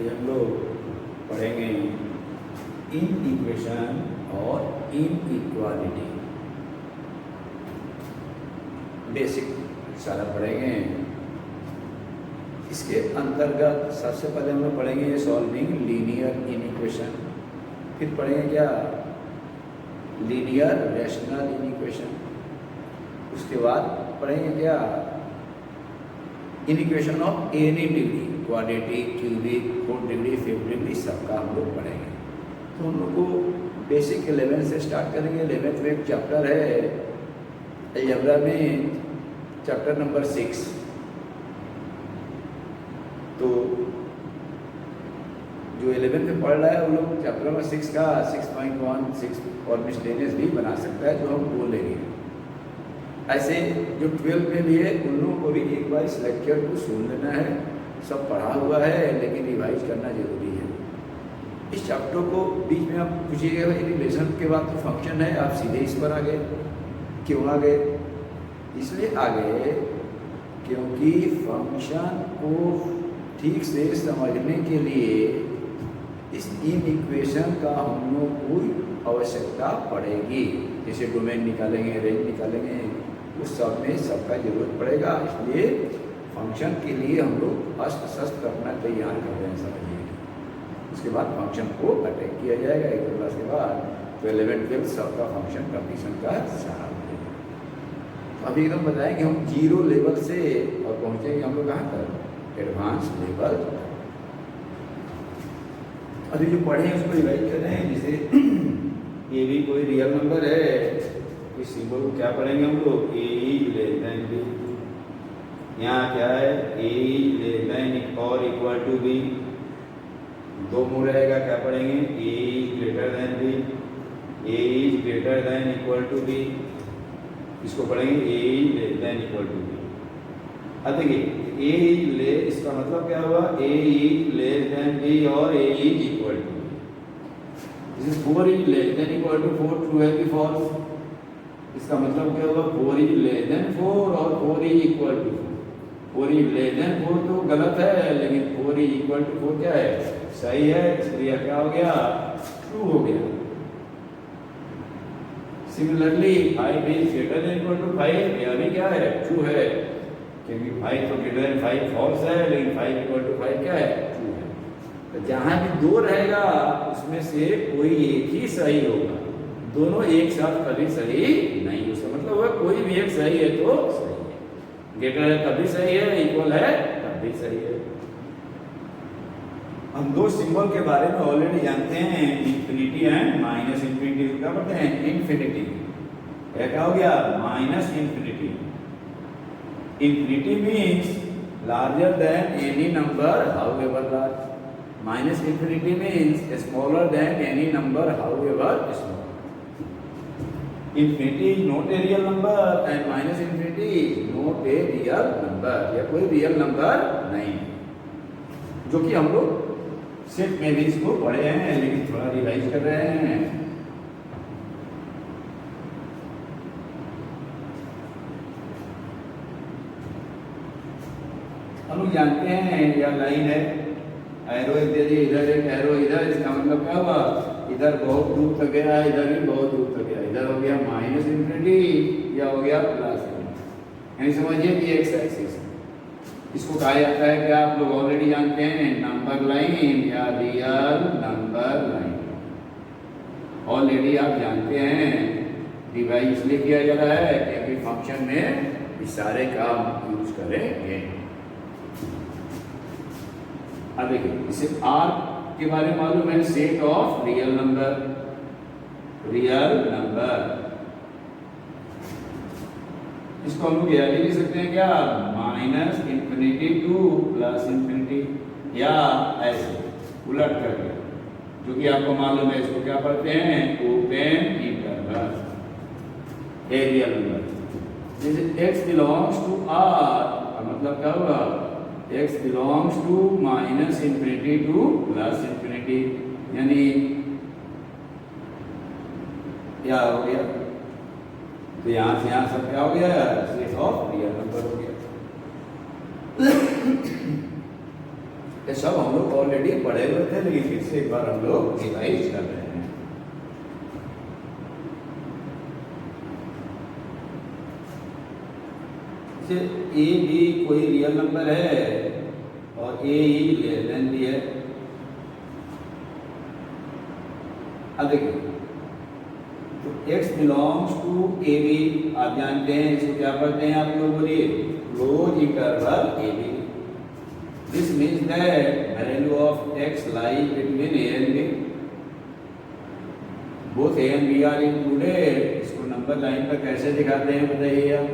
आज हम लोग पढ़ेंगे इनइक्वेशन और इनइक्वालिटी, बेसिक सारा पढ़ेंगे। इसके अंतर्गत सबसे पहले हम लोग पढ़ेंगे सॉल्विंग लीनियर इनइक्वेशन, फिर पढ़ेंगे क्या लीनियर रैशनल इनइक्वेशन, उसके बाद पढ़ेंगे क्या inequation of any degree, quadratic, cubic, 4th degree, 5th degree, सबका हम लोग पढ़ेंगे। तो हम लोग को बेसिक 11 से स्टार्ट करेंगे। 11th में एक चैप्टर है अलजेब्रा में, चैप्टर नंबर 6। तो जो 11th में पढ़ रहा है वो लोग चैप्टर नंबर 6 का 6.1, 6 और मिसलेनियस भी बना सकता है, जो हम बोलेंगे। ऐसे जो 12 में भी है उन लोगों को भी एक बार इस लेक्चर को सुन लेना है। सब पढ़ा हुआ है लेकिन रिवाइज करना जरूरी है। इस चैप्टर को बीच में आप पूछिएगा भाई रिलेशन के बाद तो फंक्शन है, आप सीधे इस पर आ गए, क्यों आ गए? इसलिए आ गए क्योंकि फंक्शन को ठीक से समझने के लिए इस इनइक्वेशन का हम लोग को आवश्यकता पड़ेगी। जैसे डोमेन निकालेंगे, रेंज निकालेंगे, उस सब में सबका जरूरत पड़ेगा। इसलिए फंक्शन के लिए हम लोग अस्त्र शस्त्र अपना तैयार कर रहे हैं, समझिए। उसके बाद फंक्शन को अटैक किया जाएगा एक क्लास के बाद, तो 11th 12th सबका फंक्शन कंडीशन का सारा मिलेगा। तो अभी एकदम बताएं कि हम 0 लेवल से और पहुँचेंगे हम लोग कहाँ तक, एडवांस लेवल। अभी जो पढ़े हैं उसको रिवाइज कर रहे हैं। जैसे ये भी कोई रियल नंबर है, इस सिंबल को क्या पढ़ेंगे हम लोग, a is less than b. यहाँ क्या है, ए इज लेस देन और इक्वल टू बी। दो मुँह रहेगा, क्या पढ़ेंगे, a is greater than b, a is greater than equal to b. इसको पढ़ेंगे a is less than equal to b. अब देखिए ए इज ले, इसका मतलब क्या हुआ, a is less than b और ए is equal to b. This is 4 is less than equal to 4, true है कि फॉल्स? इसका मतलब क्या हुआ, 4 इज लेस देन 4 और 4 is equal to 4। 4 is less than 4 तो गलत है, लेकिन 4 इज इक्वल टू 4 क्या है, सही है। इसलिए क्या हो गया, ट्रू हो गया। Similarly 5 is greater than equal to 5, यह भी क्या है, ट्रू है, क्योंकि 5 तो ग्रेटर देन 5 फॉल्स है, लेकिन 5 इक्वल टू 5 क्या है, ट्रू है। तो जहाँ भी 2 रहेगा उसमें से कोई एक ही सही होगा, दोनों एक साथ कभी सही नहीं। उसका मतलब है कोई भी एक सही है तो सही है, ग्रेटर है तभी सही है, इक्वल है तब भी सही है। हम दो सिंबल के बारे में ऑलरेडी जानते हैं, इंफिनिटी एंड माइनस इंफिनिटी। क्या पढ़ते हैं, इन्फिनिटी। क्या हो गया, minus infinity. Infinity means larger than any number however large, minus infinity means smaller than any number however small. Infinity is not a real number and minus infinity is not a real number। यह कोई real number नहीं, जो कि हम लोग सिर्फ में भी इसको पढ़े हैं, लेकिन थोड़ा रिवाइज कर रहे हैं। हम लोग जानते हैं यह लाइन है, एरो इत्यादि, इधर एक एरो, इधर, इसका मतलब क्या हुआ, इधर बहुत दूर तक गया, इधर भी बहुत दूर तक गया। इधर हो गया माइनस इंफिनिटी, या हो गया प्लस इंफिनिटी, यानी समझिए कि एक्स एक्सिस। इसको कहा जाता है, क्या आप लोग ऑलरेडी जानते हैं, नंबर लाइन या रियल नंबर लाइन। ऑलरेडी आप जानते हैं, डिवाइड इसलिए किया जा रहा है क्योंकि फंक्शन में इशारे का यूज करेंगे। अब देखिए, इसे आर के बारे में मालूम है, set of real number, real number. इसको हम लोग यह भी लिख सकते हैं क्या, minus infinity to plus infinity, या ऐसे उलट करके, जो कि आपको मालूम है, इसको क्या पढ़ते हैं, open interval. A real number जैसे x बिलोंग्स टू आर, मतलब क्या होगा, x belongs to minus infinity to plus infinity, यानी क्या हो गया, तो यहाँ से यहाँ सब क्या हो गया, सेट ऑफ रियल नंबर हो गया। ये सब हम लोग ऑलरेडी पढ़े हुए थे, लेकिन फिर से एक बार हम लोग रिवाइज कर रहे हैं। ए बी कोई रियल नंबर है और ए ही लेस देन बी है। अब देखिए, तो x belongs to A B, आप जानते हैं इसको क्या पढ़ते हैं आप लोग, बोलिए close interval A B. This means that value of x lies between a and b, both a and b are included. इसको नंबर लाइन पर कैसे दिखाते हैं बताइए आप,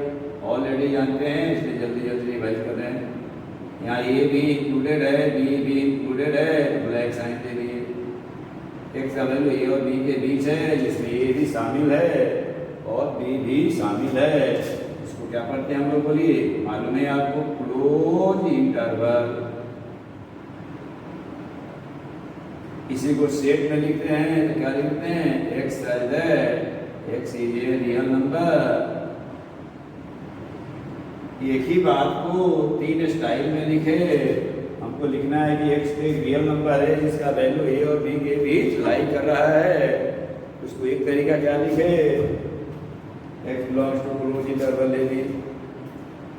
ऑलरेडी जानते हैं, इसलिए जल्दी जल्दी रिवाइज कर रहे हैं। यहाँ ए भी इंक्लूडेड है, बी भी इंक्लूडेड है, ब्लैक साइन दे दिए। एक्स का वैल्यू ए और बी के बीच है, जिसमें ए भी शामिल है और बी भी शामिल है। इसको क्या पढ़ते हैं हम लोग, बोलिए, मालूम है आपको, क्लोज इंटरवल। इसी को सेट में लिखते हैं तो क्या लिखते हैं, x such that x is a real number. एक ही बात को तीन स्टाइल में लिखे। हमको लिखना है कि x एक रियल नंबर है जिसका वैल्यू a और b के बीच लाई कर रहा है। उसको एक तरीका क्या लिखे, x belongs to close interval ले ली।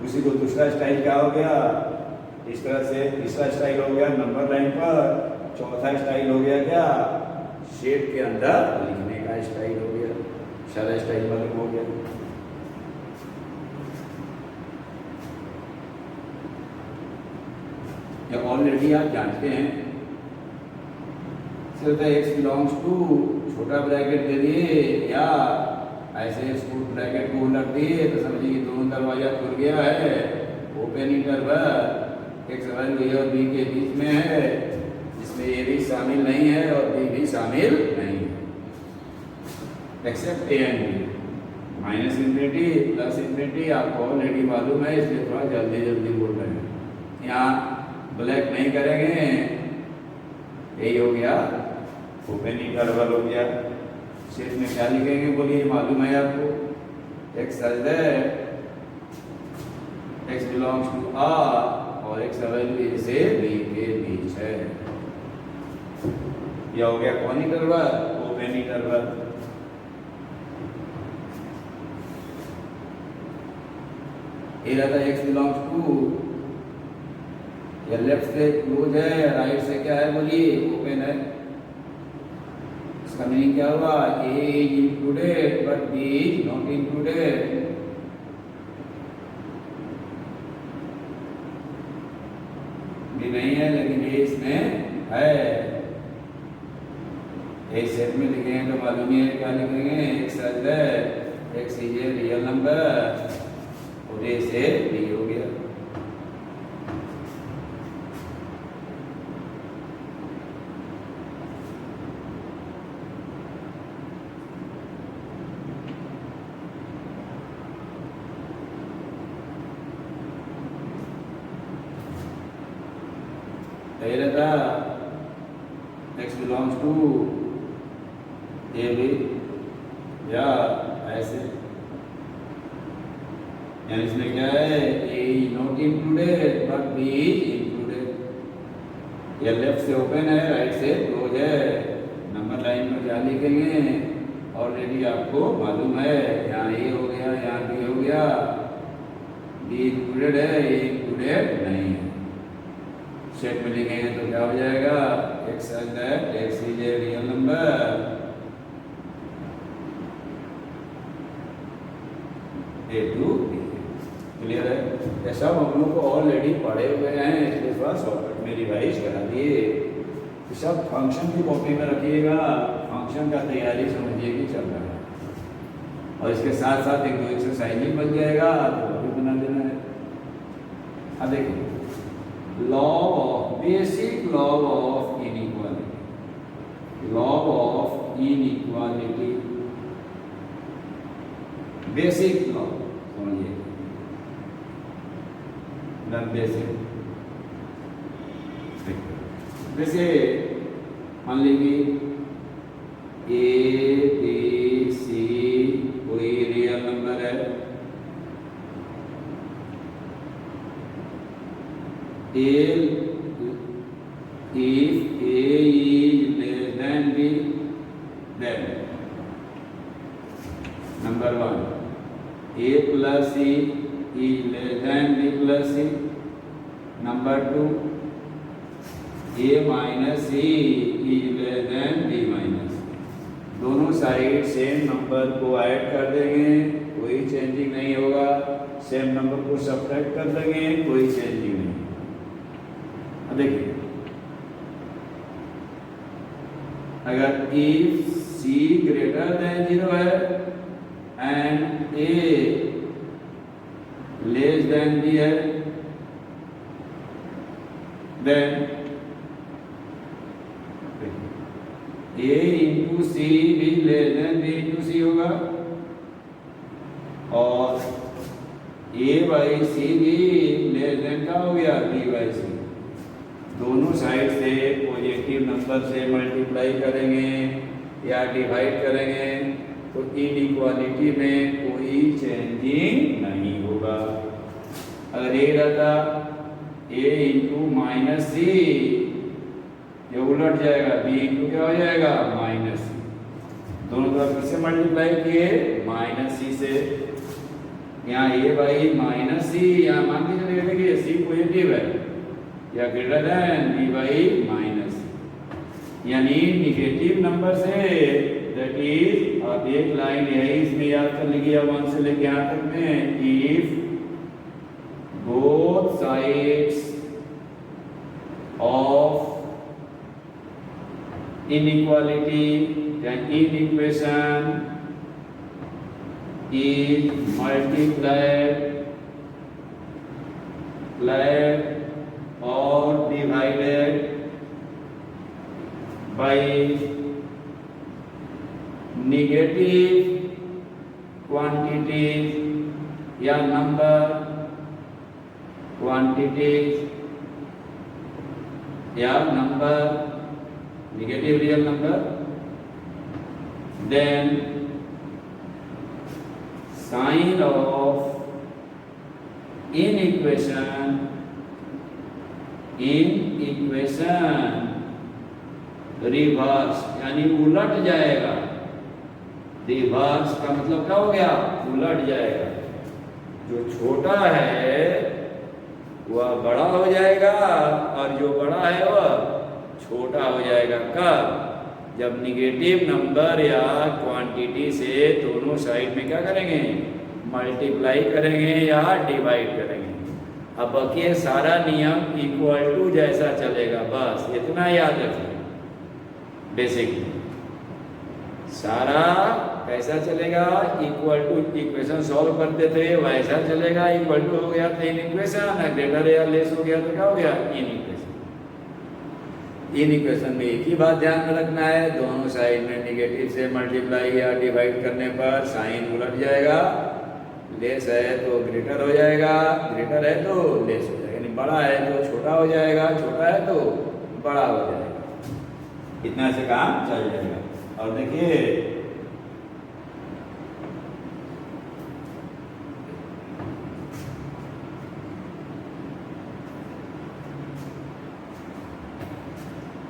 उसी को दूसरा स्टाइल क्या हो गया, इस तरह से। तीसरा स्टाइल हो गया नंबर लाइन पर। चौथा स्टाइल हो गया क्या, शेप के अंदर लिखने का स्टाइल हो गया। सारा स्टाइल मालूम हो गया। ऑलरेडी आप जानते हैं, सिर्फ एक्स बिलोंग्स टू छोटा ब्रैकेट दे दिए या ऐसे इसको ब्रैकेट को उलट दिए तो समझिए दोनों दरवाजा खुल गया है। ओपन इंटरवल एक्स वैल्यू ए और बी के बीच में है, जिसमें ए भी शामिल नहीं है और बी भी शामिल नहीं है, except A and B. Minus infinity plus infinity आपको ऑलरेडी मालूम है, इसलिए थोड़ा जल्दी जल्दी बोल रहे हैं। यहाँ ब्लैक नहीं करेंगे, यही हो गया ओपन इंटरवल हो गया। शेप में क्या लिखेंगे बोलिए, मालूम है आपको, x such that x belongs to R और एक्स वैल्यू से बी के बीच है। यह हो गया कौन इंटरवल, ओपन इंटरवल। ये रहता है एक्स बिलोंग्स टू, या लेफ्ट से क्लोज है, राइट से क्या है बोलिए, ओपन है। इसका मीनिंग क्या हुआ, a is included but b is not included. B नहीं है लेकिन ए इसमें है। ए सेट में लिखेंगे तो मालूम ही है क्या लिखेंगे, x such that x is a real number और ए से बी हो गया। रहता x belongs to A b या ऐसे, यानी इसमें क्या है, a is not included but b is included. या लेफ्ट से ओपन है, राइट से क्लोज है। नंबर लाइन में क्या लिखेंगे, ऑलरेडी आपको मालूम है, यहाँ ए हो गया, यहाँ बी हो गया। बी इंक्लूडेड है, ए इंक्लूडेड नहीं है। सेट में लिखेंगे तो क्या हो जाएगा, x such that x is a real number A to B. Clear है, ये सब हम लोग को ऑलरेडी पढ़े हुए हैं, इसलिए थोड़ा शॉर्टकट में रिवाइज करा दिए। तो सब फंक्शन की कॉपी में रखिएगा, फंक्शन का तैयारी समझिए कि चल रहा है। और इसके साथ साथ एक दो एक्सरसाइज भी बन जाएगा तो वो भी बना देना है। अब देखिए, law of basic law of inequality, law of inequality, basic law समझिए, बेसिक। जैसे मान लीजिए ए बी सी कोई रियल नंबर है, ए if A is less than B, then number 1, A plus C is less than B plus C. Number 2, A minus C is less than B minus. दोनों side same number को add कर देंगे, कोई changing नहीं होगा। Same number को subtract कर देंगे, कोई चेंजिंग नहीं। अब देखिए, अगर इफ C ग्रेटर देन 0 है and A less than B है, देन A इंटू C भी less than B into C होगा और A बाई C भी लेस देन का हो गया B बाई C। दोनों साइड से पॉजिटिव नंबर से मल्टीप्लाई करेंगे या डिवाइड करेंगे तो इनइक्वालिटी में कोई चेंजिंग नहीं होगा। अगर A रहता A इंटू माइनस C, ये उलट जाएगा, B इंटू क्या हो जाएगा माइनस C। दोनों तरफ किससे मल्टीप्लाई किए माइनस C से। यहाँ A बाई माइनस C, यहाँ मान के चलिए देखिए C पॉजिटिव है या greater than B by minus, यानी निगेटिव नंबर से, दैट इज आप एक लाइन यही इसमें याद कर लीजिए 1 से लेके यहाँ तक में, if both sides of inequality then in equation is multiplied or divided by negative quantities या number quantities या number negative real number, then sign of in equation reverse यानी उलट जाएगा। रिवर्स का मतलब क्या हो गया उलट जाएगा। जो छोटा है वह बड़ा हो जाएगा और जो बड़ा है वह छोटा हो जाएगा। कब? जब निगेटिव नंबर या क्वांटिटी से दोनों साइड में क्या करेंगे मल्टीप्लाई करेंगे या डिवाइड करेंगे। अब बाकी सारा नियम इक्वल टू जैसा चलेगा, बस इतना याद रखिए। बेसिक सारा कैसा चलेगा इक्वल टू, इक्वेशन सॉल्व करते थे वैसा चलेगा। इक्वल टू हो गया तो इन इक्वेशन, ग्रेटर या लेस हो गया तो क्या हो गया इन इक्वेशन। इन इक्वेशन में एक ही बात ध्यान में रखना है, दोनों साइड में निगेटिव से मल्टीप्लाई या डिवाइड करने पर साइन उलट जाएगा। लेस है तो ग्रेटर हो जाएगा, ग्रेटर है तो लेस हो जाएगा, यानी बड़ा है तो छोटा हो जाएगा, छोटा है तो बड़ा हो जाएगा। इतना से काम चल जाएगा। और देखिए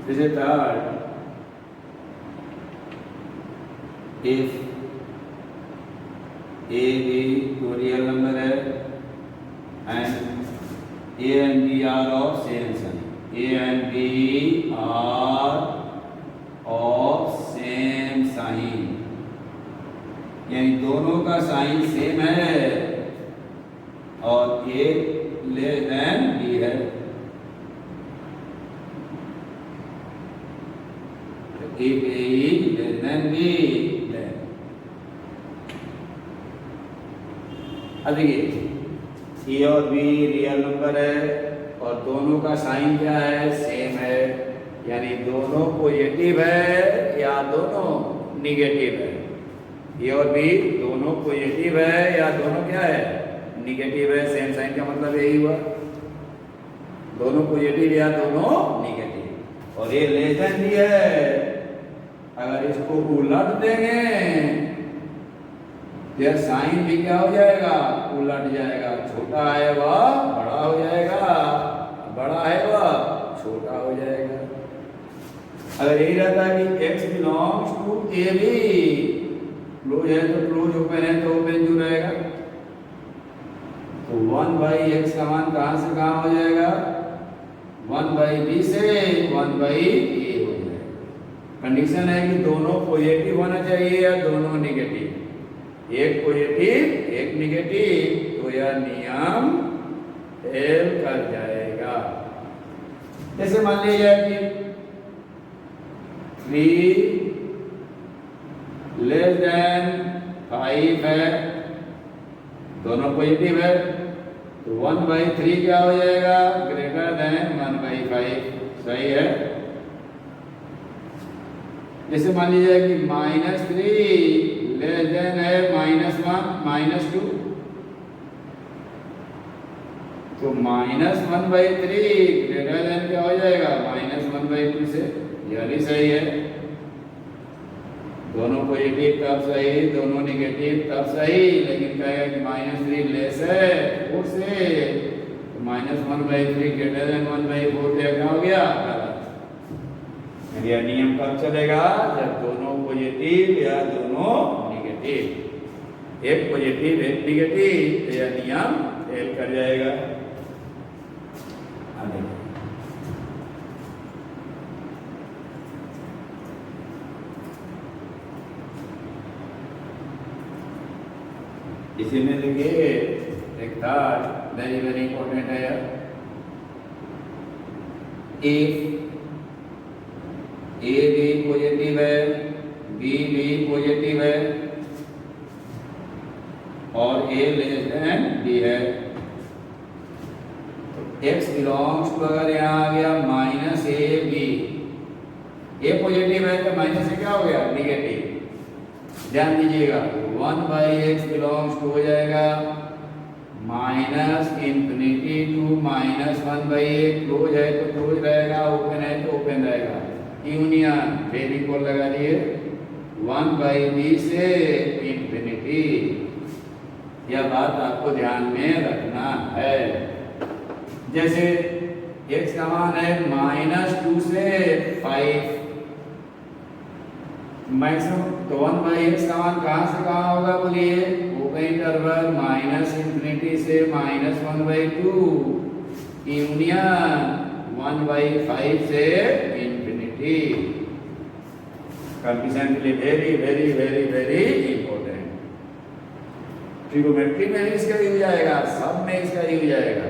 जैसे थर्ड, इफ ए बी तो रियल नंबर है and A and B are of same sign, A and B are of same sign, यानी दोनों का साइन सेम है और ए लेस देन बी है। If A is less than B, then अब देखिए ए और बी रियल नंबर है और दोनों का साइन क्या है सेम है, यानी दोनों पॉजिटिव है या दोनों निगेटिव है। ए और बी दोनों पॉजिटिव है या दोनों क्या है निगेटिव है। सेम साइन का मतलब यही हुआ, दोनों पॉजिटिव या दोनों निगेटिव। और ये लेस देन बी है, अगर इसको उलट देंगे तो साइन भी क्या हो जाएगा उलट जाएगा। छोटा है वह बड़ा हो जाएगा, बड़ा है वह छोटा हो जाएगा। अगर यही रहता है कि x belongs to A B, close है तो क्लोज, ओपन है तो ओपन जो रहेगा, तो 1/x का मान कहां से कहां हो जाएगा, 1/b से 1/a हो जाएगा। कंडीशन है कि दोनों पॉजिटिव होना चाहिए या दोनों निगेटिव, एक पॉजिटिव एक निगेटिव, तो यह नियम फेल कर जाएगा। जैसे मान लीजिए कि 3 लेस देन 5 है, दोनों पॉजिटिव है, तो 1/3 क्या हो जाएगा, ग्रेटर देन 1/5, सही है। जैसे मान लीजिए कि -3 लेस देन है -1 -2, तो -1/3 ग्रेटर देन क्या हो जाएगा, -1/2 से, यह भी सही है। दोनों पॉजिटिव तब सही, दोनों निगेटिव तब सही, लेकिन कहेगा कि -3 लेस है 4 से, तो -1/3 ग्रेटर देन 1/4 क्या हो गया, गलत। यह नियम कब चलेगा, जब दोनों पॉजिटिव या दोनों निगेटिव, एक पॉजिटिव एक निगेटिव, तो यह नियम फेल कर जाएगा। इसी में देखिए एक थर्ड वेरी वेरी इंपॉर्टेंट है, इफ ए बी पॉजिटिव है, बी भी पॉजिटिव है और ए लेस देन बी है, तो x बिलोंग्स टू, अगर यहाँ आ गया -ab, ए पॉजिटिव है तो माइनस से क्या हो गया, निगेटिव। ध्यान दीजिएगा 1/x बिलोंग्स टू हो जाएगा -∞ टू -1/a, क्लोज है तो क्लोज रहेगा, ओपन है तो ओपन रहेगा, यूनियन फेविकोल लगा दिए 1/b से इंफिनिटी। यह बात आपको ध्यान में रखना है। जैसे x का मान है -2 से 5, मैक्सिमम, तो 1/x का मान कहां से कहां होगा, बोलिए, ओपन इंटरवल -∞ से -1/2, यूनियन 1/5 से इंफिनिटी। कंडीशन के लिए very very very very important. Trigonometry में भी इसका यूज आएगा, सब में इसका यूज आएगा।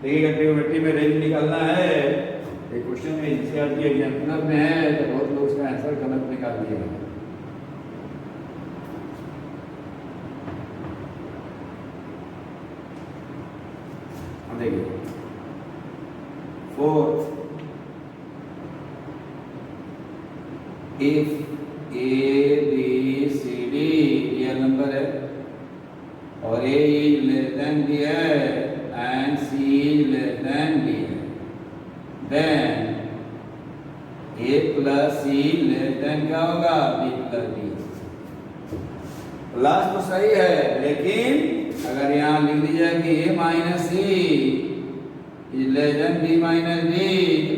देखिएगा ट्रिगोमेट्री में रेंज निकालना है, एक क्वेश्चन में एनसीईआरटी एग्जामिनर में है, तो बहुत लोग उसका आंसर गलत निकाल दिएगा। देखिए 4 if A B C D real number है और ए इज लेस देन बी है and C is less than B है, then A plus C less than क्या होगा, बी प्लस डी। प्लस तो सही है, लेकिन अगर यहाँ लिख दीजिए कि a minus c is less than b minus d,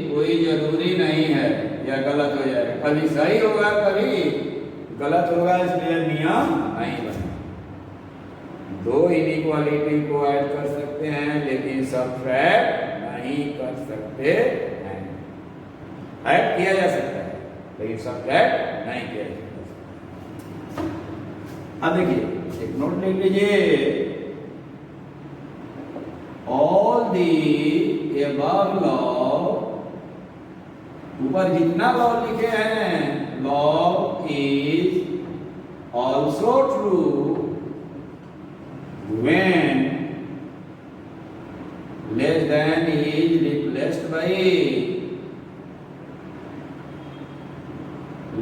कोई जरूरी नहीं है, यह गलत हो जाएगा, कभी सही होगा कभी गलत होगा, इसलिए नियम नहीं बना। दो इनइक्वालिटी को ऐड कर सकते हैं लेकिन सब्ट्रैक्ट नहीं कर सकते हैं। ऐड किया जा सकता है लेकिन सब्ट्रैक्ट नहीं किया जा सकता। अब देखिए एक नोट लिख लीजिए, ऑल दी अबव लॉ, ऊपर जितना लॉ लिखे हैं, law is also true when less than is replaced by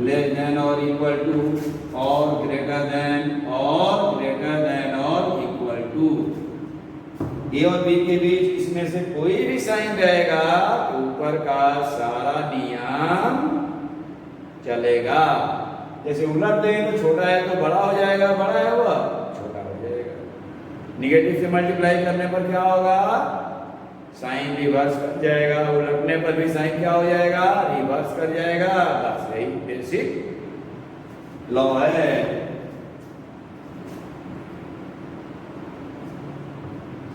less than or equal to or greater than or equal to। ए और बी के बीच इसमें से कोई भी साइन रहेगा तो ऊपर का सारा नियम चलेगा। जैसे उलट देंगे तो छोटा है तो बड़ा हो जाएगा, बड़ा है वह छोटा हो जाएगा। निगेटिव से मल्टीप्लाई करने पर क्या होगा, साइन रिवर्स कर जाएगा, उलटने पर भी साइन क्या हो जाएगा, रिवर्स कर जाएगा। बस यही बेसिक लॉ है।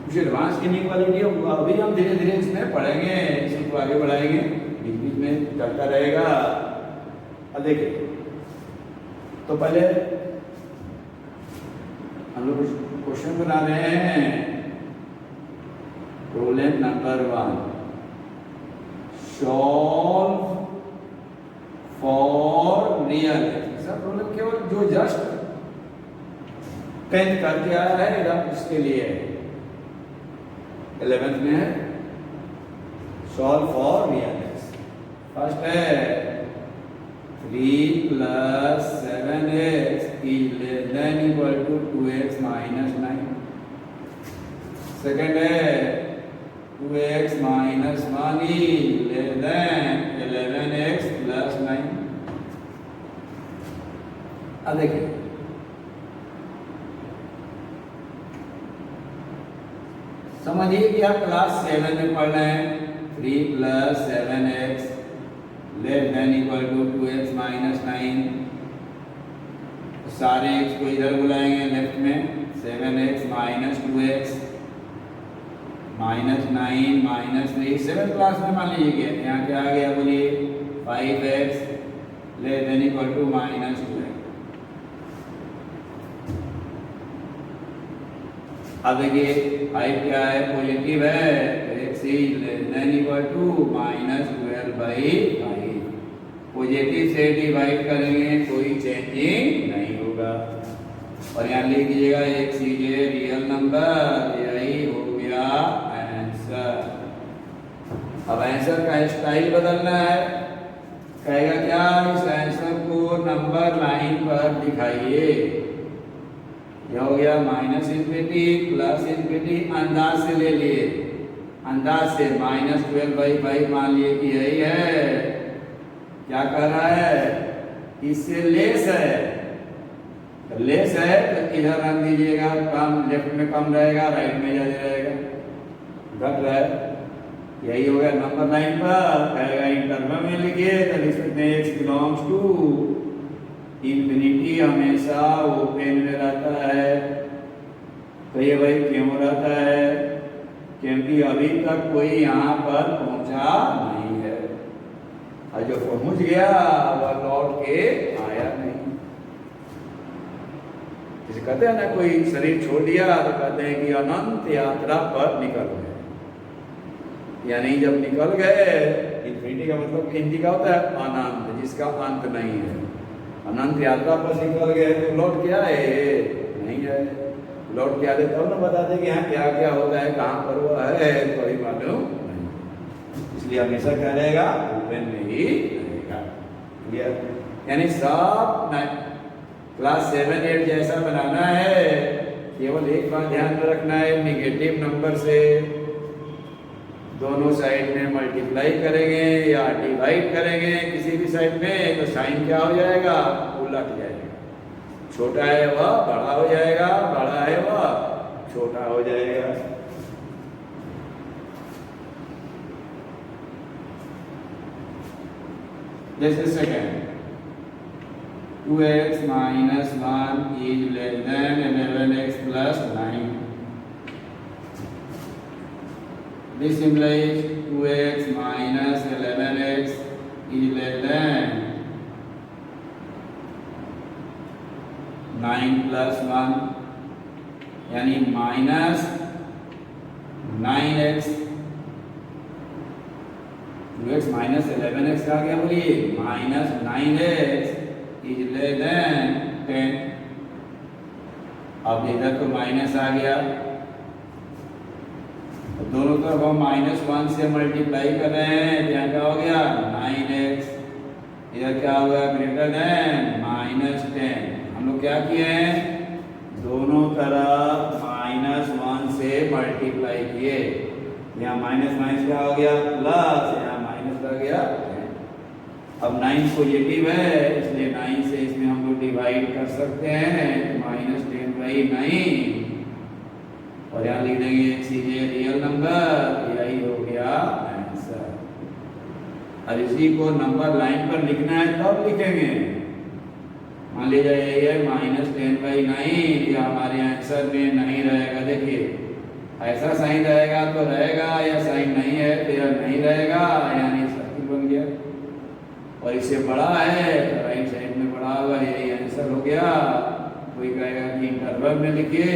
कुछ एडवांस इनइक्वालिटी अभी हम धीरे धीरे इसमें पढ़ेंगे, इसी को आगे बढ़ाएंगे, बीच बीच में चलता रहेगा। अब देखिए, तो पहले हम लोग क्वेश्चन बना रहे हैं। Problem number 1, solve for real. ऐसा प्रॉब्लम केवल जो जस्ट 10th करके आया है एकदम उसके लिए है। 11th में है solve for real x. First है 3 + 7x ≤ 2x - 9। सेकंड है 2x - 1 11x + 9। अब देखिए, समझिए कि आप क्लास 7 में पढ़ रहे हैं। 3 + 7x ≤ 2x - 9। सारे x को इधर बुलाएंगे लेफ्ट में। 7x - 2x -9 -3। 7th क्लास में मान लीजिए यहाँ क्या आ गया, बोलिए 5x ≤ -2x। अब देखिए 5 क्या है, पॉजिटिव है, x ≤ -12/5। पॉजिटिव से डिवाइड करेंगे कोई चेंजिंग नहीं होगा। और यहाँ लिख दीजिएगा x रियल नंबर, यही हो गया आंसर। अब आंसर का स्टाइल बदलना है। कहेगा क्या, इस आंसर को नंबर लाइन पर दिखाइए। यह हो गया -∞ +∞, अंदाज से ले लिए, अंदाज से -12/5 मान लिए कि यही है। क्या कर रहा है, इससे लेस है, तो लेस है तो इधर रख दीजिएगा, कम लेफ्ट में कम रहेगा, राइट में ज्यादा रहेगा। घट रहा है, यही हो गया नंबर लाइन पर। कहेगा इंटरवल में लिखिए तो लिख सकते हैं x बिलोंग्स टू इन्फिनिटी, हमेशा ओपन में रहता है। तो ये भाई क्यों रहता है, क्योंकि अभी तक कोई यहाँ पर पहुंचा नहीं है, और जो पहुंच गया वह लौट के आया नहीं। जैसे कहते हैं ना, कोई शरीर छोड़ दिया तो कहते हैं कि अनंत यात्रा पर निकल गए। यानी जब निकल गए, इन्फिनिटी का मतलब हिंदी का होता है अनंत, जिसका अंत नहीं है। अनंत यात्रा पर निकल गए तो लौट के आए नहीं है। लौट के आते तब ना बताते कि यहाँ क्या क्या होता है, कहाँ पर वो है, कोई मालूम नहीं। इसलिए हमेशा क्या रहेगा, ओपन में ही रहेगा। क्लियर? यानी सब क्लास 7 8 जैसा बनाना है। केवल एक बात ध्यान में रखना है, निगेटिव नंबर से दोनों साइड में मल्टीप्लाई करेंगे या डिवाइड करेंगे किसी भी साइड में, तो साइन क्या हो जाएगा, उलट जाएगा। छोटा है वह बड़ा हो जाएगा, बड़ा है वह छोटा हो जाएगा। जैसे second 2x - 1 > 11x + 9। This implies 2x - 11x is less than 9 + 1, यानी -9x। 2x - 11x आ गया, बोलिए -9x is less than 10। अब इधर तो माइनस आ गया, दोनों तरफ हम -1 से मल्टीप्लाई कर रहे हैं। यहाँ क्या हो गया, 9x। इधर क्या हो गया, ग्रेटर देन -10। हम लोग क्या किए हैं, दोनों तरफ -1 से मल्टीप्लाई किए। यहाँ माइनस क्या हो गया, प्लस, यहाँ माइनस आ गया। अब 9 पॉजिटिव है, इसलिए 9 से इसमें हम लोग डिवाइड कर सकते हैं, -10/9। और यहाँ लिख देंगे x रियल नंबर, यही हो और इसी को नंबर लाइन पर लिखना है तब लिखेंगे। मान लीजिए ये है -10/9, या हमारे आंसर में नहीं रहेगा। देखिए ऐसा साइन रहेगा तो रहेगा, या साइन नहीं है तो यह नहीं रहेगा, यानी सर्किल बन गया। और इससे बड़ा है तो राइट साइड में बड़ा होगा, यही आंसर हो गया। कोई कहेगा कि इंटरवल में लिखिए,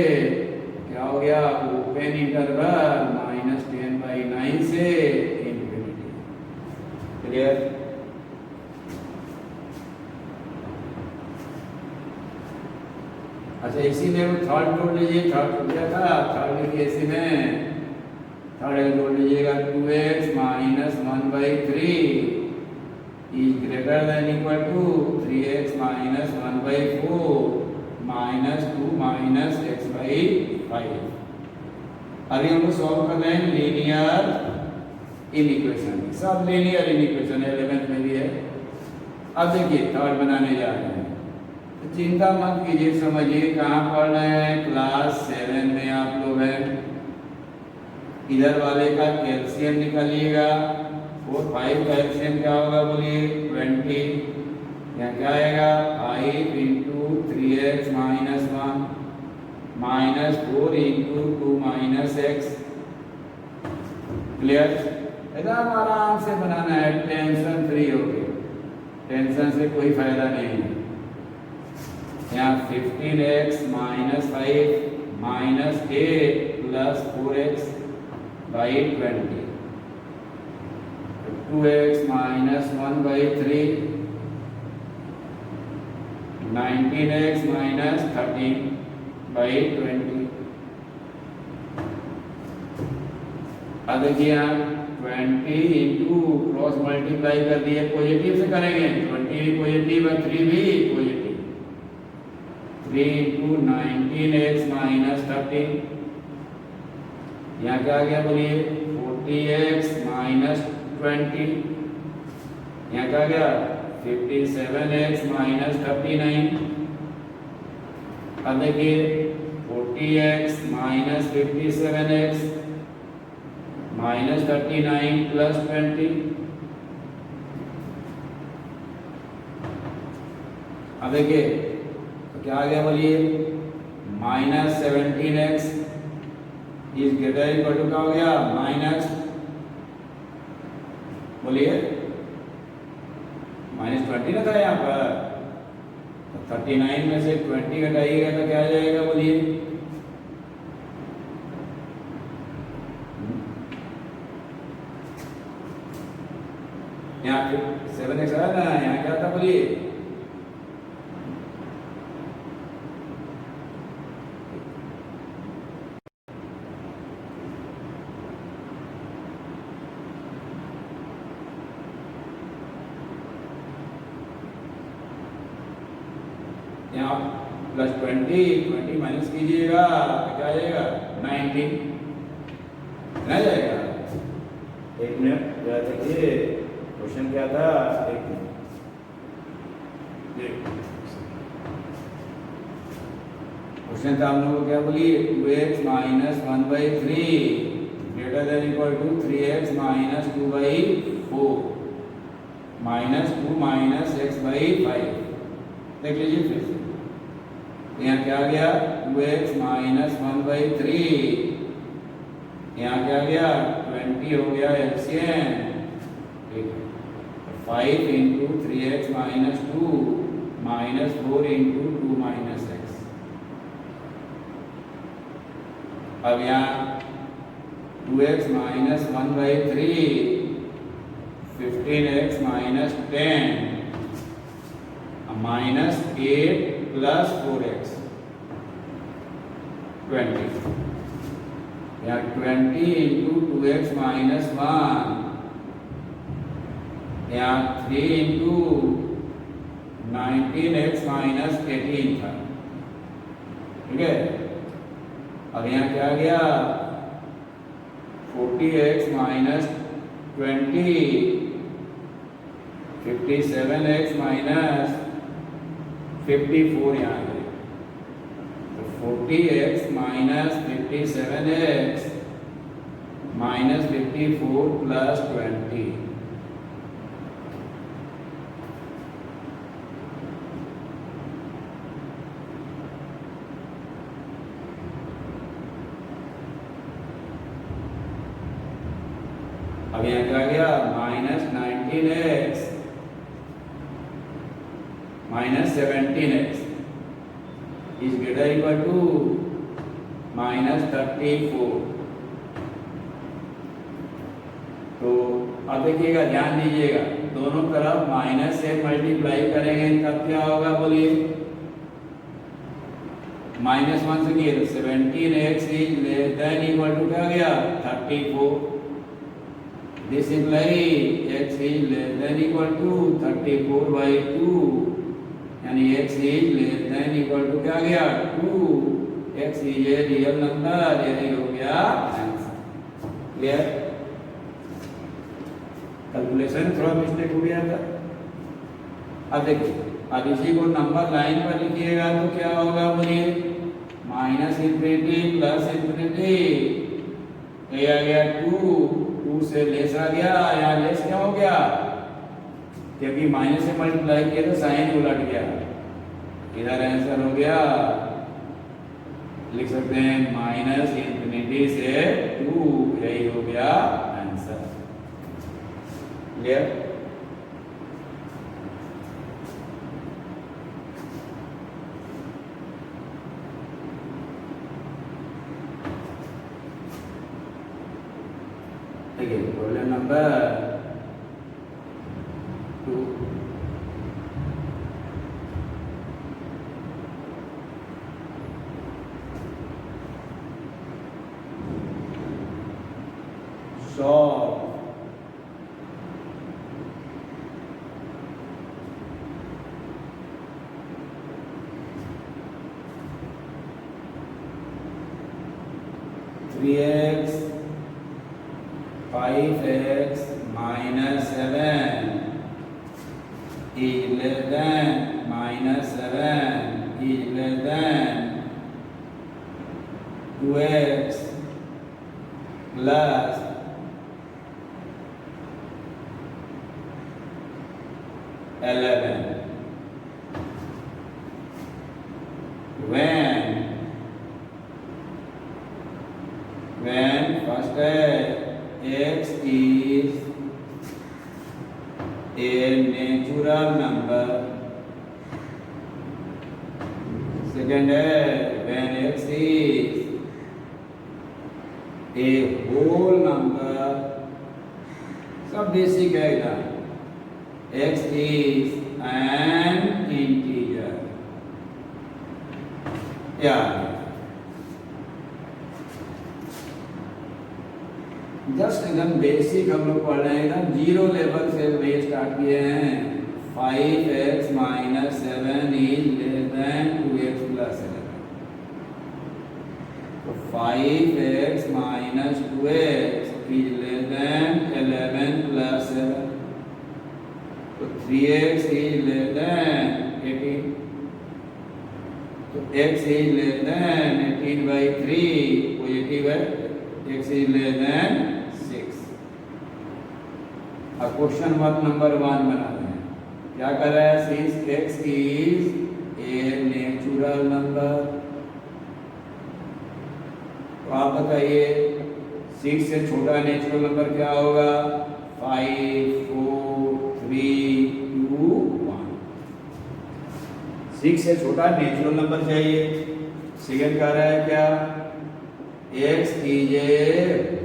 क्या हो गया, ओपन इंटरवल -10/9 से इंफिनिटी। क्लियर? अच्छा इसी में थर्ड जोड़ लीजिए, थर्ड जोड़ दिया था, थर्ड लिखिए इसी में, थर्ड जोड़ लीजिएगा 2x - 1/3 is greater than equal to 3x - 1/4 -2 - x/5। अभी हम लोग सॉल्व कर रहे हैं लीनियर इनइक्वेशन, सब लीनियर इनइक्वेशन 11th में भी है। अब देखिए थर्ड बनाने जा रहे हैं, तो चिंता मत कीजिए, समझिए कहाँ पढ़ रहे हैं, क्लास 7 में आप लोग हैं। इधर वाले का कैल्शियम निकालिएगा, 4 5 का एलसीएम क्या होगा बोलिए 20। यहाँ क्या आएगा 5 × 3x - 1 -4 × 2 - x। क्लियर? एकदम आराम से बनाना है, टेंशन फ्री होके, टेंशन से कोई फायदा नहीं है। यहाँ 15x - 5 - 8 + 4x/20, 2x - 1/3, 19x - 13/20। अब देखिए यहाँ 20 × क्रॉस मल्टीप्लाई कर दिए, पॉजिटिव से करेंगे, 20 भी पॉजिटिव और 3 भी पॉजिटिव, 3 × 19x - 13। यहाँ क्या आ गया बोलिए 40x - 20। यहाँ क्या आ गया 57x - 39। अब देखिए 40x - 57x - 39 + 20। अब देखिए तो क्या आ गया बोलिए -17x is greater equal to क्या हो गया माइनस, बोलिए -20 ना था यहाँ पर, तो 39 में से 20 घटाइएगा तो क्या आ जाएगा बोलिए, यहाँ 7x है ना, यहाँ क्या था बोलिए यहाँ +20 माइनस कीजिएगा तो क्या आ जाएगा 19 ना जाएगा। एक मिनट जरा देखिए क्वेश्चन क्या था, एक मिनट क्वेश्चन था हम लोग को क्या बोलिए 2x - 1/3 greater than equal to 3x - 2/4 -2 - x/5। देख लीजिए फिर से यहाँ क्या आ गया 2x - 1/3, यहाँ क्या आ गया 20 हो गया एलसीएम, ठीक है 5 × 3x - 2 -4 × 2 - x। अब यहाँ 2x - 1/3 15x - 10 -8 + 4x 20, यहाँ 20 × 2x - 1, यहाँ 3 × 19x - 18 था, ठीक है। अब यहाँ क्या आ गया 40x - 20 57x - 54 यहाँ है, तो 40x - 57x - 54 + 20 अब यहाँ क्या आ गया -19x -17x is greater equal to -34। तो अब देखिएगा, ध्यान दीजिएगा, दोनों तरफ माइनस से मल्टीप्लाई करेंगे तब क्या होगा बोलिए, -1 से किए तो 17x is less than equal to क्या गया 34। This imply x is less than equal to 34/2, यानी x is less than equal to क्या गया 2। x is a real number, यही हो गया आंसर। क्लियर? कैलकुलेशन थोड़ा मिस्टेक हो गया था। अब देखिए, अब इसी को नंबर लाइन पर लिखिएगा तो क्या होगा बोलिए, -∞ प्लस ∞, ये आ गया 2 से लेस आ गया, यहाँ लेस क्या हो गया, क्योंकि माइनस से मल्टीप्लाई किया तो साइन उलट गया, इधर आंसर हो गया, लिख सकते हैं -∞ से 2, यही हो गया आंसर। क्लियर? देखिए problem number 2। solve 3x 5x minus 7 is less than -7 is less than 2x plus 11 when first x is a natural number, second when x is a whole number, सब बेसिक है इधर, x is an integer, yeah, just एकदम basic हम लोग पढ़ रहे हैं, एकदम जीरो लेवल से ये स्टार्ट किए हैं। 5x minus 7 is less than 2x plus 11, तो 5x minus 2x is less than 11 plus 7, तो 3x is less than 18, तो x is less than 18/3, positive है, x is less than 6। अब क्वेश्चन वर्क नंबर 1 बना रहे हैं, क्या कर रहा है, since x is a natural number, तो आप बताइए 6 से छोटा नेचुरल नंबर क्या होगा, 5 4 3 2 1। 6 से छोटा नेचुरल नंबर चाहिए। सेकंड कह रहा है क्या, x is a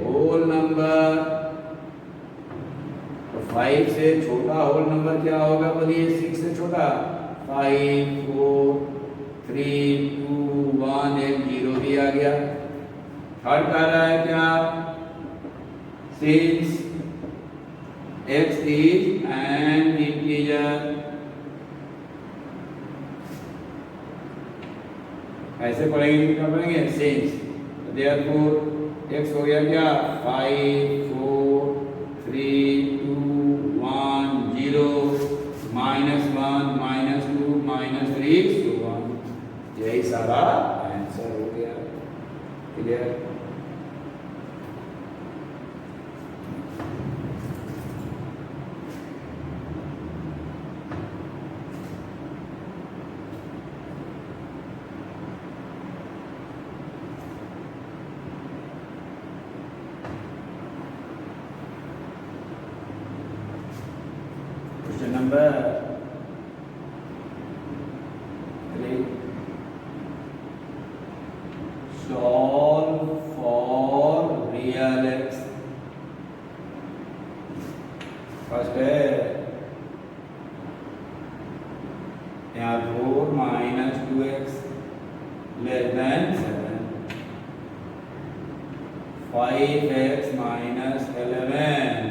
whole number, तो 5 से छोटा होल नंबर क्या होगा बोलिए, 6 से छोटा, 5 4 3 2 1, एक 0 भी आ गया। थर्ड कह रहा है क्या, since x is an integer, ऐसे पढ़ेंगे क्या पढ़ेंगे, सिंस, therefore x हो गया क्या, 5 4 3 2 1 0 -1 -2 -3 so 1, यही सारा आंसर हो गया। Clear? Number 3, solve for real x. First है यहाँ 4 minus 2x less than 7, 5x minus 11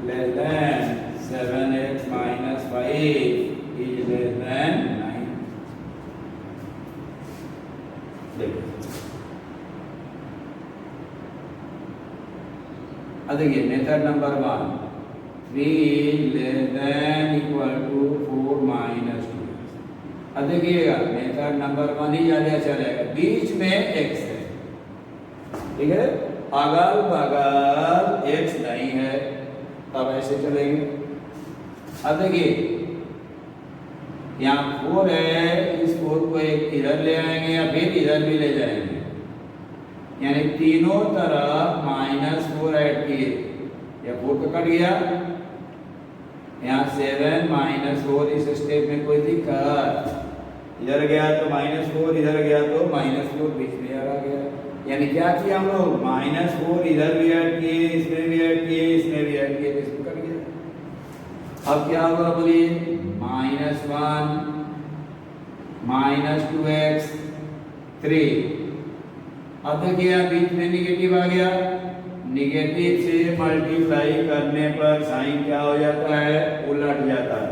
less than 7x minus 5 is less than 9। देखिए अब देखिए method number 1, 3 less than equal to 4 minus 2। अब देखिएगा मेथड नंबर 1 ही ज़्यादा चलेगा, बीच में x है, ठीक है, अगल बगल x नहीं है, तब ऐसे चलेंगे। अब देखिए यहाँ 4 है, इस 4 को एक इधर ले आएंगे या फिर इधर भी ले जाएंगे, यानी तीनों तरफ -4 ऐड किए, या 4 तो कट गया, यहाँ 7 -4, इस स्टेप में कोई दिक्कत, इधर गया तो -4, इधर गया तो -4, बीच में आ गया, यानी क्या किया हम लोग, -4 इधर भी ऐड किए, इसमें भी ऐड किए, इसमें भी ऐड किए, तो इसमें कट गया। अब क्या होगा बोलिए, -1 -2x 3। अब देखिए बीच में निगेटिव आ गया, निगेटिव से मल्टीप्लाई करने पर साइन क्या हो जाता है, उलट जाता है।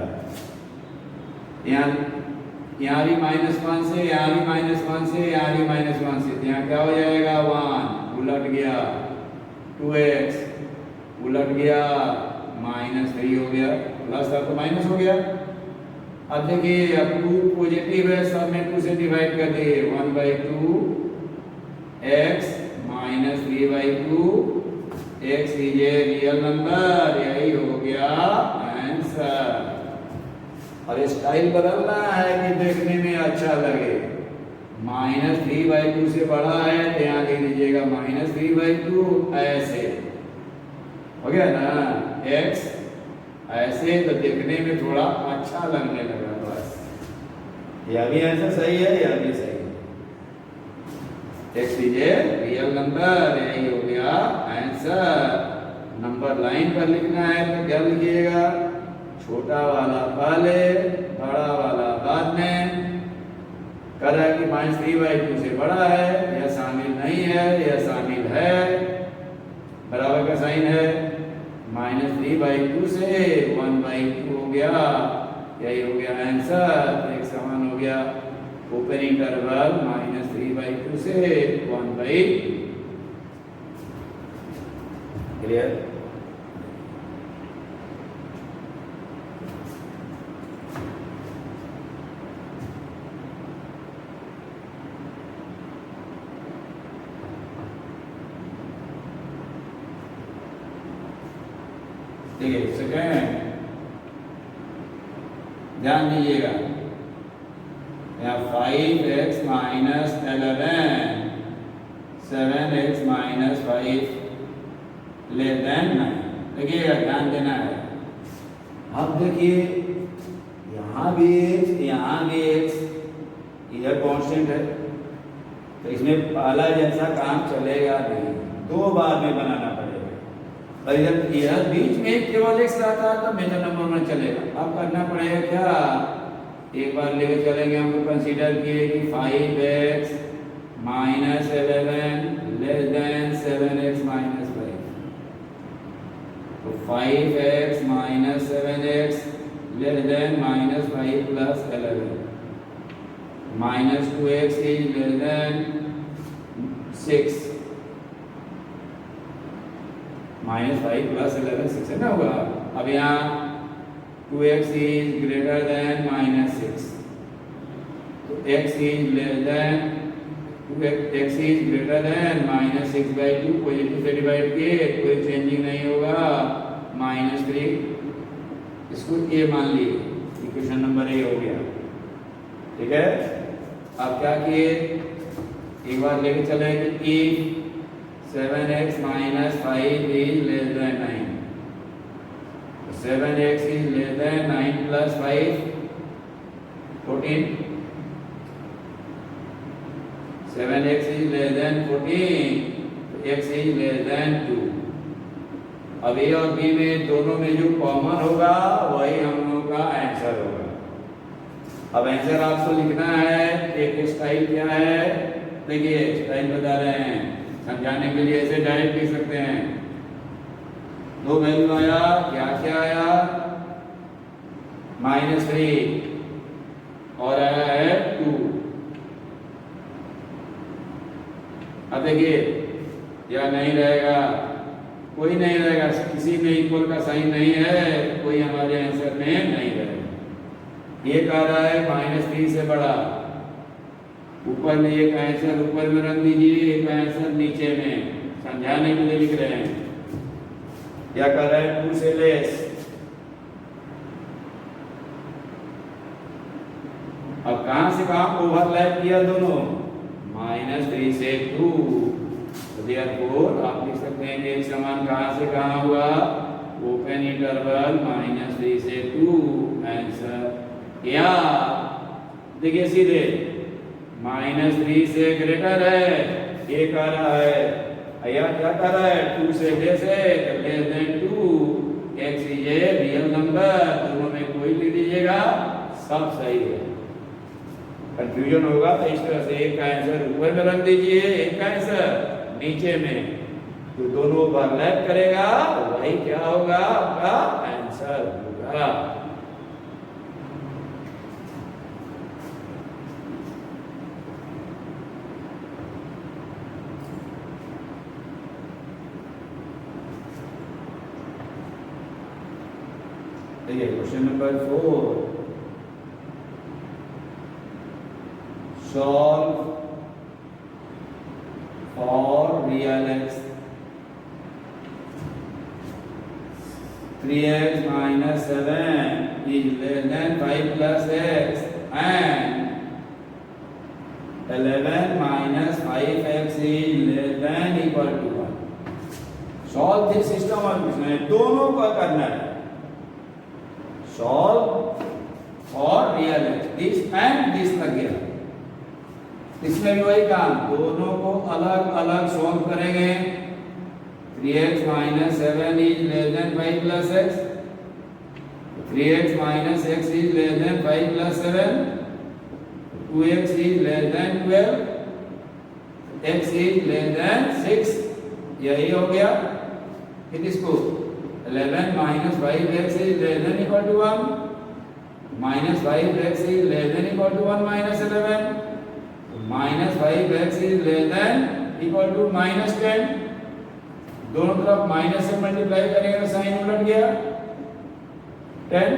यहाँ भी -1 से, यहाँ भी -1 से, यहाँ भी -1 से, यहाँ क्या हो जाएगा, 1 उलट गया, 2x उलट गया, -3 हो गया, प्लस था तो माइनस हो गया। अब देखिए अब 2 पॉजिटिव है, सब में 2 से डिवाइड कर दिए, 1/2 x minus 3/2, x is a real number, यही हो गया आंसर। और स्टाइल बदलना है कि देखने में अच्छा लगे, -3/2 से बड़ा है तो यहाँ दे दीजिएगा -3/2, ऐसे हो गया ना, x ऐसे तो देखने में थोड़ा अच्छा लगने लगा, बस यह भी आंसर सही है, यह भी सही है। x is a real number, यही हो गया आंसर। नंबर लाइन पर लिखना है तो क्या लिखिएगा, छोटा वाला पहले, बड़ा वाला बाद में। कह रहा है कि -3/2 से बड़ा है, यह शामिल नहीं है, यह शामिल है, बराबर का साइन है, -3/2 से 1/2 हो गया, यही हो गया आंसर, एक समान हो गया। ओपन इंटरवल -3/2 से 1/2। क्लियर? देखिए सेकेंड ध्यान दीजिएगा, यहाँ 5x minus 11 7x minus 5 less than 9। देखिएगा ध्यान देना है। अब देखिए यहाँ भी x, यहाँ भी x, इधर कांस्टेंट है तो इसमें पहला जैसा काम चलेगा नहीं, 2 बार में बनाना पड़ेगा। और इधर बीच में केवल x रहता है तो मेजर नंबर में चलेगा। अब करना पड़ेगा क्या, एक बार लेके चलेंगे, हम लोग कंसीडर किए कि 5x minus 11 less than 7x minus 5, तो 5x minus 7x less than -5 plus 11, -2x is less then 6, -5 plus 11 6 है ना होगा। अब यहाँ 2x इज ग्रेटर देन -6, तो x is less then, x is greater then -6/2, positive से डिवाइड किए, कोई चेंजिंग नहीं होगा, -3, इसको a मान लिए, इक्वेशन नंबर A हो गया। ठीक है, अब क्या किए, एक बार लेके चले कि 7x minus 5 is less than 9, 7x is less than 9 plus 5 14. 7x is less than 14, x is less than 2. अब a और b में दोनों में जो कॉमन होगा वही हम लोग का आंसर होगा। अब आंसर आपको लिखना है। एक स्टाइल क्या है, देखिए स्टाइल बता रहे हैं, समझाने के लिए ऐसे डायरेक्ट लिख सकते हैं। दो वैल्यू आया, क्या क्या आया, -3 और आया है 2। अब देखिए या नहीं रहेगा, कोई नहीं रहेगा, किसी में इक्वल का साइन नहीं है, कोई हमारे आंसर में नहीं रहेगा। ये कह रहा है -3 से बड़ा, ऊपर में एक आंसर ऊपर में रख दीजिए, एक आंसर नीचे में, समझाने के लिए लिख रहे हैं। क्या कर रहा है, 2 से लेस। अब कहां से कहां ओवरलैप किया दोनों, -3 से 2, तो देयरफॉर आप लिख सकते हैं कि एक समान कहां से कहां हुआ, ओपन इंटरवल -3 से 2 आंसर। या देखिए सीधे -3 से ग्रेटर है, ये कह रहा है, या क्या कर रहा है, 2 से लेस है, less than 2, x is a real number, दोनों में कोई लिख दीजिएगा, सब सही है। कंफ्यूजन होगा तो इस तरह से एक का आंसर ऊपर में रख दीजिए, एक का आंसर नीचे में, तो दोनों ओवरलैप करेगा, वही क्या होगा, आपका आंसर होगा। देखिए question number 4, solve for real x 3x minus 7 is less than 5 plus x and 11 minus 5x is less than equal to 1. Solve this system और इसमें दोनों का करना है। Solve for real x, this and this लग गया, इसमें भी वही काम, दोनों को अलग अलग सॉल्व करेंगे। 3x minus 7 is less than 5 plus x, 3x minus x is less than 5 plus 7, 2x is less than 12, x is less than 6, यही हो गया। फिर इसको 11 minus 5x is less than equal to 1, minus 5x is less than equal to 1 minus 11, minus 5x is less than equal to minus 10, दोनों तरफ minus से multiply करेंगे तो साइन उलट गया 10,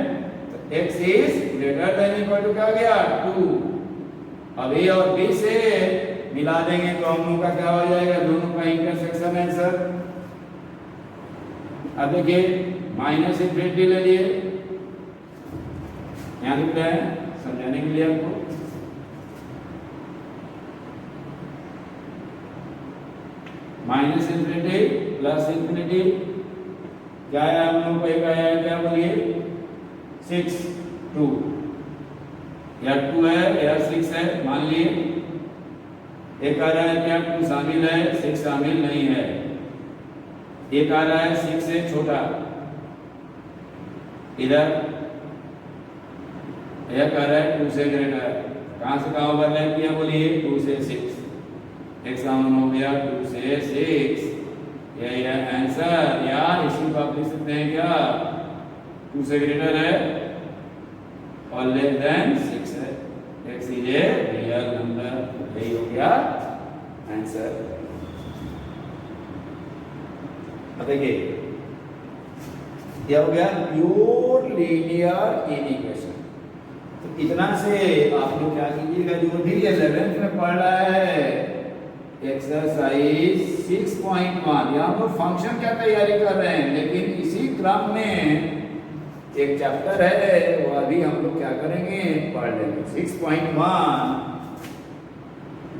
तो x is greater than equal to क्या गया 2। अब a और b से मिला देंगे तो हम लोग का क्या हो जाएगा, दोनों का इंटरसेक्शन आंसर। अब देखिए माइनस इंफिनिटी ले लिए, यहाँ लिख रहे हैं समझाने के लिए आपको। माइनस इंफिनिटी प्लस इंफिनिटी, क्या है हम लोग को एक आया है, क्या बोलिए 6 2, या 2 है या 6 है, मान लिए। एक आ रहा है क्या 2 शामिल है, 6 शामिल नहीं है। एक आ रहा है 6 से छोटा, इधर एक आ रहा है 2 से ग्रेटर, कहां से कहां ओवरलैप किया बोलिए 2 से 6, एक समान हो गया 2 से 6, यही है आंसर। या इसी को आप लिख सकते हैं क्या, 2 से ग्रेटर है और लेस देन 6 है, x is a real number, यही हो गया आंसर। अब देखिए क्या हो गया, प्योर लीनियर इक्वेशन। तो इतना से आप लोग क्या कीजिएगा, जो भी 11th में पढ़ रहा है एक्सरसाइज 6.1, यहाँ पर फंक्शन क्या तैयारी कर रहे हैं, लेकिन इसी क्रम में एक चैप्टर है वो अभी हम लोग क्या करेंगे, पढ़ लेंगे। 6.1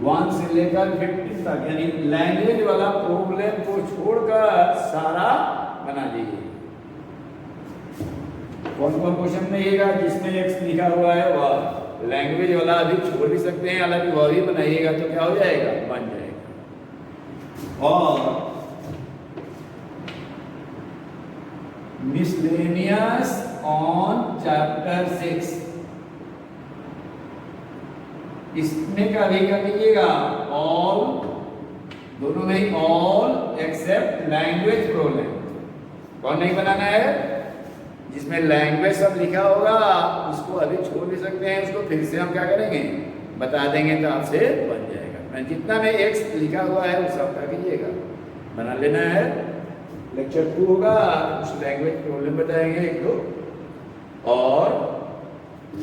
1 से लेकर 15 तक, यानी लैंग्वेज वाला प्रॉब्लम को छोड़कर सारा बना दीजिए। कौन कौन क्वेश्चन में आएगा जिसमें एक्स लिखा हुआ है वह लैंग्वेज वाला अभी छोड़ भी सकते हैं, हालांकि वह भी बनाइएगा तो क्या हो जाएगा, बन जाएगा। और मिसलेनियस ऑन चैप्टर 6, इसमें का भी कर लीजिएगा ऑल, दोनों में ही ऑल एक्सेप्ट लैंग्वेज प्रॉब्लम। कौन नहीं बनाना है, जिसमें लैंग्वेज सब लिखा होगा उसको अभी छोड़ भी सकते हैं, उसको फिर से हम क्या करेंगे बता देंगे तो आपसे बन जाएगा। मैं जितना में एक्स लिखा हुआ है वो सब क्या कीजिएगा बना लेना है। लेक्चर 2 होगा, कुछ लैंग्वेज प्रॉब्लम बताएंगे एक दो, और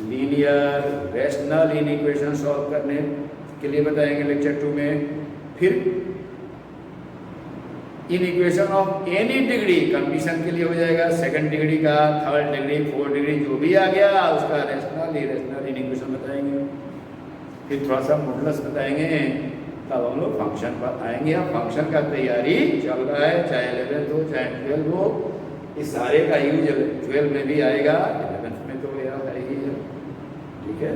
लीनियर रैशनल इनइक्वेशन सॉल्व करने के लिए बताएंगे लेक्चर 2 में। फिर inequation of any degree condition के लिए हो जाएगा, सेकंड डिग्री का, थर्ड डिग्री, फोर्थ डिग्री जो भी आ गया उसका रैशनल इरेशनल इनइक्वेशन बताएंगे। फिर थोड़ा सा मॉडुलस बताएंगे, तब हम लोग फंक्शन पर आएंगे। अब फंक्शन का तैयारी चल रहा है, चाहे 11th हो चाहे 12 हो, इस सारे का यूज 12 में भी आएगा, 11th में तो यह है ही है, ठीक है।